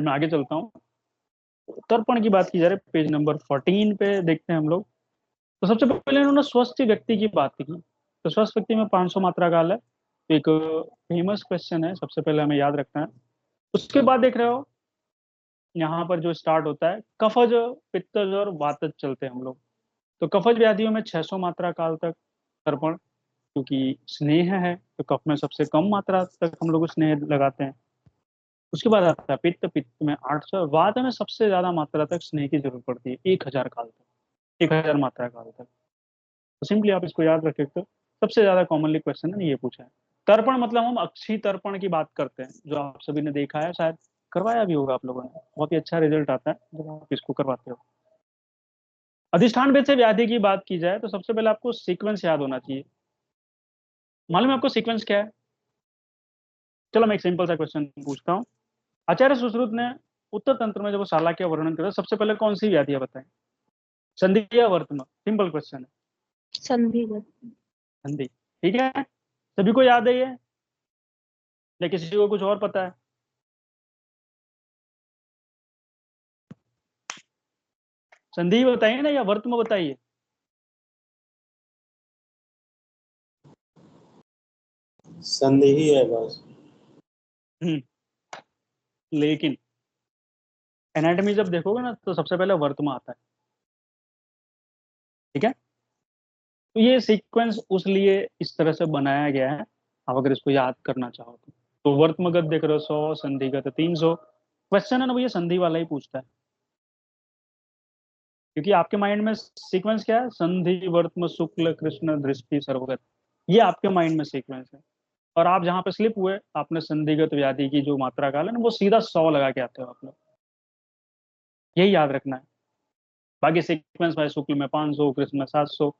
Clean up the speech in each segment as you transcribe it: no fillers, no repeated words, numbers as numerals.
मैं आगे चलता हूँ। तर्पण की बात की जा रही है, पेज नंबर 14 पे देखते हैं हम लोग। तो सबसे पहले इन्होंने स्वस्थ व्यक्ति की बात की। तो स्वस्थ व्यक्ति में 500 मात्रा काल है। तो एक फेमस क्वेश्चन है, सबसे पहले हमें याद रखना है। उसके बाद देख रहे हो यहाँ पर जो स्टार्ट होता है, कफज, पित्तज और वातज चलते हैं हम लोग। तो कफज व्याधियों में 600 मात्रा काल तक तर्पण, क्योंकि स्नेह है तो कफ में सबसे कम मात्रा तक हम लोग स्नेह लगाते हैं। उसके बाद आता है पित्त, पित्त में 800, वात में सबसे ज्यादा मात्रा तक स्नेह की जरूरत पड़ती है, 1000 काल तक, 1000 मात्रा काल तक। तो सिंपली आप इसको याद रखें। तो सबसे ज्यादा कॉमनली क्वेश्चन है ये पूछा है। तर्पण मतलब हम अक्षी तर्पण की बात करते हैं, जो आप सभी ने देखा है, शायद करवाया भी होगा आप लोगों ने। बहुत ही अच्छा रिजल्ट आता है जब आप इसको करवाते हो। अधिष्ठान भेद से व्याधि की बात की जाए तो सबसे पहले आपको सीक्वेंस याद होना चाहिए। मालूम है आपको सीक्वेंस क्या है? चलो मैं एक सिंपल सा क्वेश्चन पूछता हूँ। आचार्य सुश्रुत ने उत्तर तंत्र में जब वो शाला का वर्णन करा, सबसे पहले कौन सी व्याधि है बताएं? संधि या वर्तमान? सिंपल क्वेश्चन है। संधिगत। संधि। ठीक है, सभी को याद है ये, या किसी को कुछ और पता है? संधि बताइए ना, या वर्त में बताइए। संधि ही है बस। हम्म लेकिन एनाटॉमी जब देखोगे ना तो सबसे पहले वर्त में आता है। ठीक है, तो ये सीक्वेंस उस लिए इस तरह से बनाया गया है, आप अगर इसको याद करना चाहो तो वर्तमगत देख रहे हो 100, संधिगत 300। क्वेश्चन है ना वो ये संधि वाला ही पूछता है, क्योंकि आपके माइंड में सीक्वेंस क्या है? संधि, वर्तम, शुक्ल, कृष्ण, दृष्टि, सर्वगत। ये आपके माइंड में सीक्वेंस है। और आप जहां पे स्लिप हुए, आपने संधिगत व्याधि की जो मात्रा काल है ना, वो सीधा 100 लगा के आते हो आप लोग। यही याद रखना है। बाकी सीक्वेंस में शुक्ल में 500, कृष्ण में 700,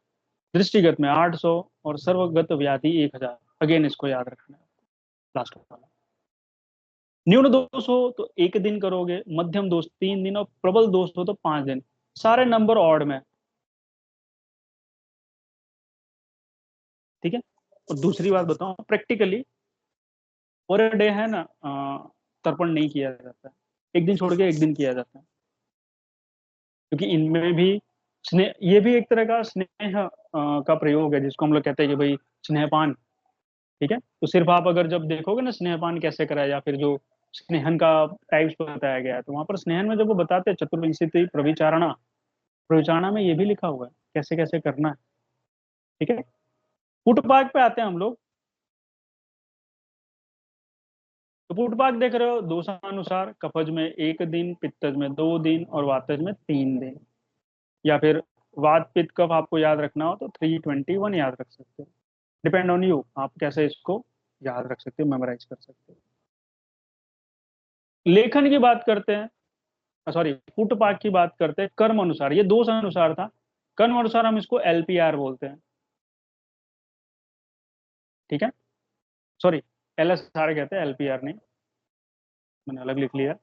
दृष्टिगत में 800 और सर्वगत व्याधि 1000। अगेन इसको याद रखना है। लास्ट वाला, न्यून दोष हो तो 1 दिन करोगे, मध्यम दोष 3 दिन और प्रबल दोष हो तो 5 दिन। सारे नंबर ऑड में। ठीक है, और दूसरी बात बताऊं, प्रैक्टिकली पर डे है ना, तर्पण नहीं किया जाता है। 1 दिन छोड़ के 1 दिन किया जाता है, क्योंकि इनमें भी स्नेह, ये भी एक तरह का स्नेह का प्रयोग है, जिसको हम लोग कहते हैं कि भाई स्नेहपान। ठीक है, तो सिर्फ आप अगर जब देखोगे ना स्नेहपान कैसे कराया, या फिर जो स्नेहन का टाइप्स बताया गया है, तो वहां पर स्नेहन में जब वो बताते हैं चतुर्विंशति प्रविचारणा, प्रविचारणा में ये भी लिखा हुआ है कैसे कैसे करना है। ठीक है, पुटपाक पे आते हैं हम लोग। तो पुटपाक देख रहे हो, दोषानुसार कफज में 1 दिन, पित्तज में 2 दिन और वातज में 3 दिन। या फिर वात पित्त कफ आपको याद रखना हो तो 321 याद रख सकते हो। डिपेंड ऑन यू, आप कैसे इसको याद रख सकते हो, मेमोराइज कर सकते हो। लेखन की बात करते हैं, सॉरी पुटपाक की बात करते हैं। कर्म अनुसार, ये दोष अनुसार था, कर्म अनुसार हम इसको एलपीआर बोलते हैं। ठीक है, सॉरी एलएसआर कहते हैं, एलपीआर नहीं, मैंने अलग लिख लिया।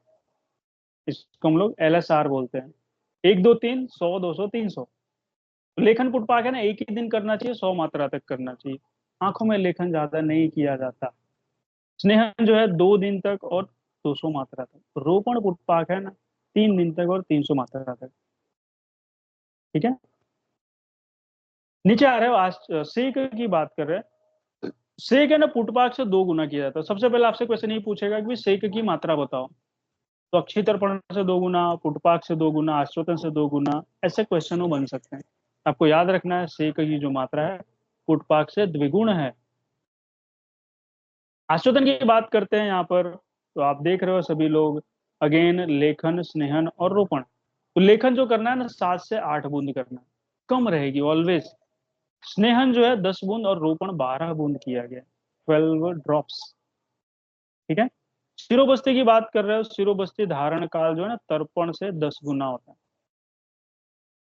इसको हम लोग एलएसआर बोलते हैं। 1 2 3 100 200 300। लेखन पुटपाक है ना, एक ही दिन करना चाहिए, 100 मात्रा तक करना चाहिए। आंखों में लेखन ज्यादा नहीं किया जाता। स्नेहन जो है 2 दिन तक और 200 मात्रा तक। रोपण पुटपाक है ना, 3 दिन तक और 300 मात्रा तक। ठीक है, नीचे आ रहे हो आज सेक की बात कर रहे हैं। सेक है ना, पुटपाक से 2 गुना किया जाता है। सबसे पहले आपसे क्वेश्चन ये पूछेगा कि सेक की मात्रा बताओ। तो अक्षी तर्पण से 2 गुना, पुटपाक से 2 गुना, आश्रोतन से 2 गुना, ऐसे क्वेश्चन बन सकते हैं। आपको याद रखना है सेक की जो मात्रा है पुटपाक से द्विगुण है। आश्रोतन की बात करते हैं यहाँ पर, तो आप देख रहे हो सभी लोग, अगेन लेखन, स्नेहन और रोपण। तो लेखन जो करना है ना, 7 से 8 बूंद करना है, कम रहेगी ऑलवेज। स्नेहन जो है 10 बूंद और रोपण 12 बूंद किया गया, 12 ड्रॉप्स। ठीक है, शिरोबस्ती की बात कर रहे हो, शिरोबस्ती धारण काल जो है ना, तर्पण से 10 गुना होता है।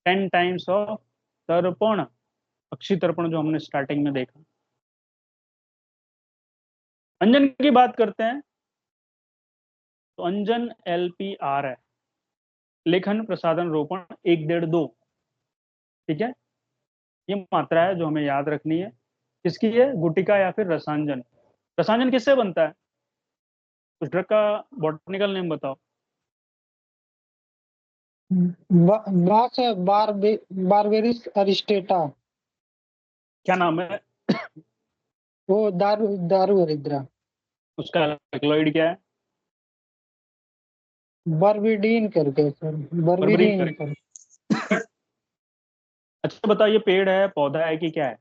10 टाइम्स ऑफ तर्पण, अक्षी तर्पण जो हमने स्टार्टिंग में देखा। अंजन की बात करते हैं, तो अंजन एलपीआर है। लेखन, प्रसादन, रोपण 1 1.5 2। ठीक है, ये मात्रा है जो हमें याद रखनी है। किसकी है? गुटिका या फिर रसांजन। रसांजन किससे बनता है? उस ड्रग का बॉटनिकल नेम बताओ। बास है बारबेरिस अरिस्टेटा। क्या नाम है वो दारू दारू हरिद्रा। उसका? अल्कलॉइड क्या है? बर्बिडीन करके सर, बर्बरीन बर्बिडीन करके। कर। अच्छा बताओ, ये पेड़ है, पौधा है, कि क्या है?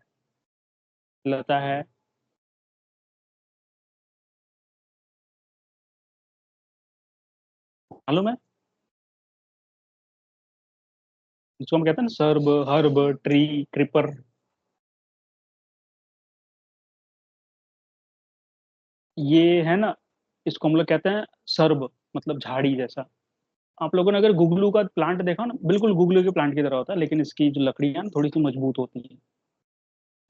लता है? मालूम है? जिसको हम कहते हैं ना सर्ब, हर्ब, ट्री, क्रिपर। ये है ना, इसको हम लोग कहते हैं सर्ब, मतलब झाड़ी जैसा। आप लोगों ने अगर गुगलू का प्लांट देखा ना, बिल्कुल गुगलू के प्लांट की तरह होता है, लेकिन इसकी जो लकड़ी है ना थोड़ी सी मजबूत होती है,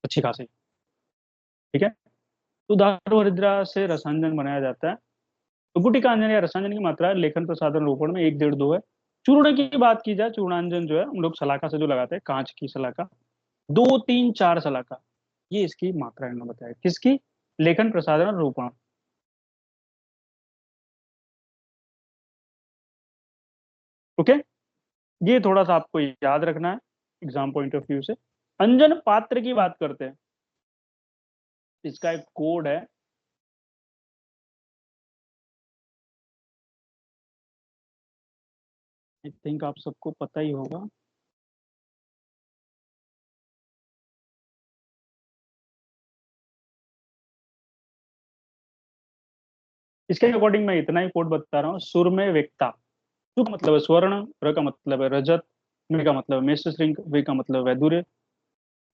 अच्छी खासी। ठीक है। तो दारू हरिद्रा से रसायन बनाया जाता है। तो गुटिका अंजन या रसायन की मात्रा लेखन प्रसाधन रोपण में 1 1.5 2 है। चूर्ण की बात की जाए, चूर्णांजन जो है हम लोग सलाखा से जो लगाते हैं, कांच की सलाखा, 2 3 4 सलाखा, ये इसकी मात्रा इन्होंने बताया। किसकी? लेखन प्रसाधन और रोपण। ओके। ये थोड़ा सा आपको याद रखना है एग्जाम पॉइंट ऑफ व्यू से। अंजन पात्र की बात करते हैं, इसका एक कोड है। आई थिंक आप सबको पता ही होगा। इसके अकॉर्डिंग मैं इतना ही कोड बता रहा हूँ। सुर में वेक्ता, सु का मतलब है स्वर्ण, र का मतलब है रजत, मे का मतलब है मेषशृंग, वे का मतलब है वैदुर्य,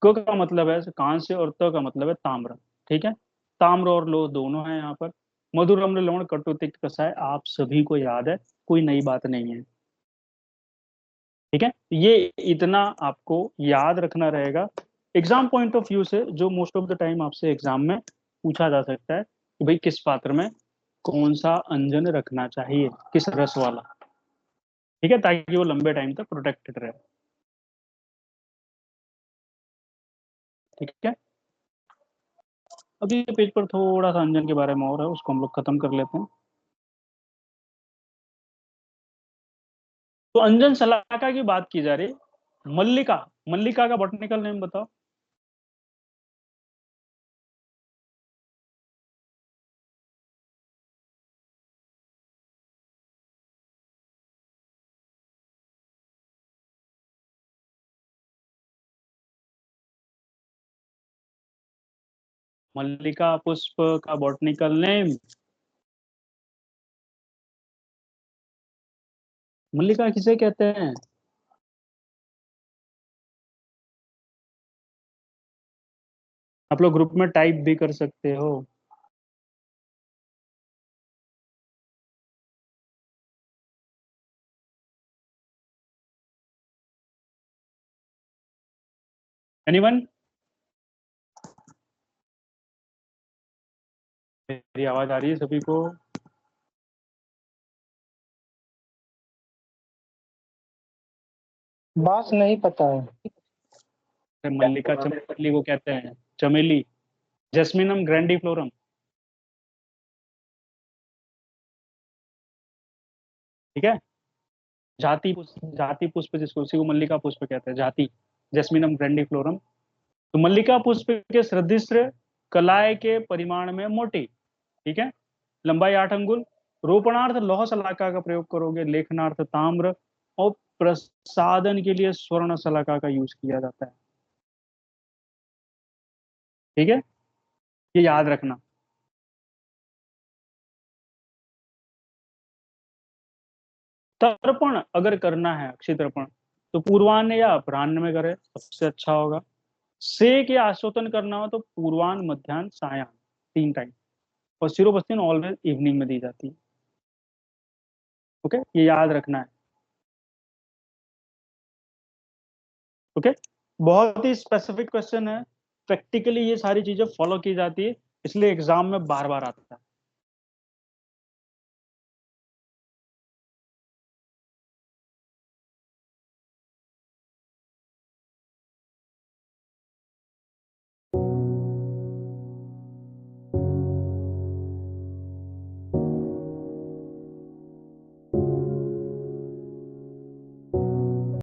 क का मतलब है कांस्य, और त का मतलब है ताम्र। ठीक है। ताम्र और लोह दोनों है यहाँ पर। मधुर, अम्ल, लवण, कटु, तिक्त, कसाय, आप सभी को याद है, कोई नई बात नहीं है। ठीक है। ये इतना आपको याद रखना रहेगा। एग्जाम पॉइंट ऑफ व्यू से जो मोस्ट ऑफ द टाइम आपसे एग्जाम में पूछा जा सकता है कि भाई किस पात्र में कौन सा अंजन रखना चाहिए, किस रस वाला। ठीक है, ताकि वो लंबे टाइम तक प्रोटेक्टेड रहे। ठीक है। अभी पेज पर थोड़ा सा अंजन के बारे में और है, उसको हम लोग खत्म कर लेते हैं। तो अंजन शलाका की बात की जा रही। मल्लिका, मल्लिका का बॉटनिकल नेम बताओ। मल्लिका पुष्प का बॉटनिकल नेम। मल्लिका किसे कहते हैं? आप लोग ग्रुप में टाइप भी कर सकते हो। एनीवन? मेरी आवाज आ रही है सभी को? बास नहीं पता है। मल्लिका चमेली को कहते हैं, चमेली, जैस्मिनम ग्रैंडिफ्लोरम। ठीक है। जाति पुष्प जिसको, उसी को मल्लिका पुष्प कहते हैं, जाति, जैस्मिनम ग्रैंडिफ्लोरम। तो मल्लिका पुष्प के सदृश्य, कलाय के परिमाण में मोटी। ठीक है। लंबाई 8 अंगुल। रोपणार्थ लौह सलाका का प्रयोग करोगे, लेखनार्थ ताम्र, और प्रसादन के लिए स्वर्ण सलाका का यूज किया जाता है। ठीक है, ये याद रखना। तर्पण अगर करना है, अक्षय तर्पण, तो पूर्वाह्न या अपराह्न में करे, सबसे अच्छा होगा। सेक या आस्वादन करना हो तो पूर्वाह्न, मध्याह्न, सायाह्न, 3 टाइम। और सिरोपस्थिन ऑलवेज इवनिंग में दी जाती है। ओके, ये याद रखना है। ओके। बहुत ही स्पेसिफिक क्वेश्चन है, प्रैक्टिकली ये सारी चीजें फॉलो की जाती है, इसलिए एग्जाम में बार बार आता है।